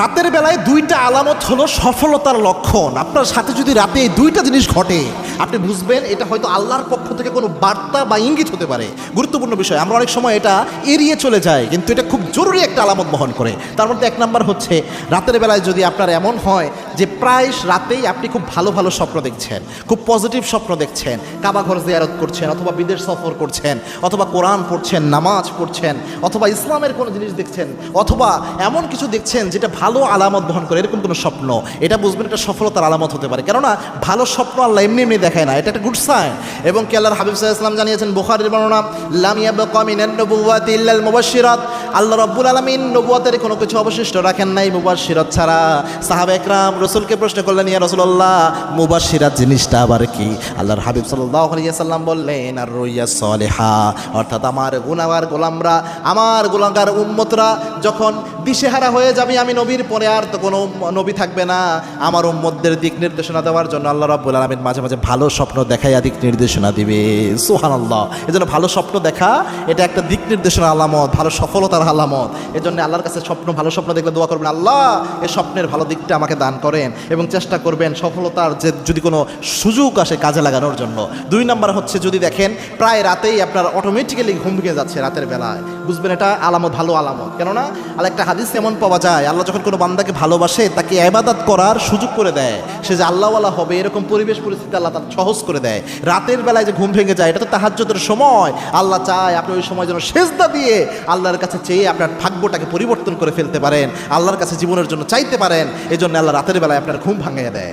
রাতের বেলায় দুইটা আলামত হলো সফলতার লক্ষণ। আপনার সাথে যদি রাতে এই দুইটা জিনিস ঘটে, আপনি বুঝবেন এটা হয়তো আল্লাহর পক্ষ থেকে কোনো বার্তা বা ইঙ্গিত হতে পারে। গুরুত্বপূর্ণ বিষয়, আমরা অনেক সময় এটা এড়িয়ে চলে যাই, কিন্তু এটা খুব জরুরি একটা আলামত বহন করে। তার মধ্যে এক নাম্বার হচ্ছে, রাতের বেলায় যদি আপনার এমন হয় যে প্রায় রাতেই আপনি খুব ভালো ভালো স্বপ্ন দেখছেন, খুব পজিটিভ স্বপ্ন দেখছেন, কাবা ঘর জিয়ারত করছেন, অথবা বিদেশ সফর করছেন, অথবা কোরআন পড়ছেন, নামাজ পড়ছেন, অথবা ইসলামের কোনো জিনিস দেখছেন, অথবা এমন কিছু দেখছেন যেটা ভালো আলামত বহন করে, এরকম কোনো স্বপ্ন, এটা বুঝবেন এটা সফলতার আলামত হতে পারে। কেননা ভালো স্বপ্ন আল্লাহ এমনি এমনি দেখায় না, এটা একটা গুড সাইন। এবং কি আল্লাহর হাবিব সাল্লাল্লাহু আলাইহি ওয়াসাল্লাম জানিয়েছেন, বুখারীর বর্ণনা, লাম ইয়াবকা মিনান নবুওয়াতি ইল্লাল মুবাশশিরাত, আল্লাহ রাব্বুল আলামিন নবুয়তের কোনো কিছু অবশিষ্ট রাখেন নাই মুবাশশিরাত ছাড়া। সাহাবা একরাম রাসূলকে প্রশ্ন করলেন, ইয়া রাসূলুল্লাহ, মুবাশশিরাত জিনিসটা আবার কি? আল্লাহর হাবিব সাল্লাল্লাহু আলাইহি ওয়াসাল্লাম বললেন, আর রুইয়া সলিহা, অর্থাৎ আমার গুনাহগার গোলামরা, আমার গুনাহগার উম্মতরা যখন দিশেহারা হয়ে যাবে, আমি নবীর পরে আর তো কোনো নবী থাকবে না, আমার উম্মতদের দিক নির্দেশনা দেওয়ার জন্য আল্লাহ রাব্বুল আলামিন মাঝে মাঝে ভালো স্বপ্ন দেখাইয়া দিক নির্দেশনা দিবে। সুবহানাল্লাহ। এজন্য ভালো স্বপ্ন দেখা এটা একটা দিক নির্দেশনা আলামত, ভালো সফলতার আলামত। এজন্য আল্লাহর কাছে ভালো স্বপ্ন দেখলে দোয়া করবেন, আল্লাহ এই স্বপ্নের ভালো দিকটা আমাকে দান করেন, এবং চেষ্টা করবেন সফলতার যে যদি কোনো সুযোগ আসে কাজে লাগানোর জন্য। দুই নাম্বার হচ্ছে, যদি দেখেন প্রায় রাতেই আপনার অটোমেটিক্যালি ঘুম ভেঙে যাচ্ছে রাতের বেলায়, বুঝবেন এটা আলামত, ভালো আলামত। কেননা আল্লাহ একটা হাদিস এমন পাওয়া যায়, আল্লাহ যখন কোনো বান্দাকে ভালোবাসে তাকে ইবাদত করার সুযোগ করে দেয়, সে যে আল্লাহওয়ালা হবে এরকম পরিবেশ পরিস্থিতি আল্লাহ তার সহজ করে দেয়। রাতের বেলায় যে ঘুম ভেঙে যায়, এটা তো তাহাজ্জুদের সময়, আল্লাহ চায় আপনি ওই সময় যেন সেজদা দিয়ে আল্লাহর কাছে চেয়ে আপনার ভাগ্যটাকে পরিবর্তন করে ফেলতে পারেন, আল্লাহর কাছে জীবনের জন্য চাইতে পারেন। এই জন্য আল্লাহ রাতের বেলায় আপনার ঘুম ভাঙিয়ে দেয়।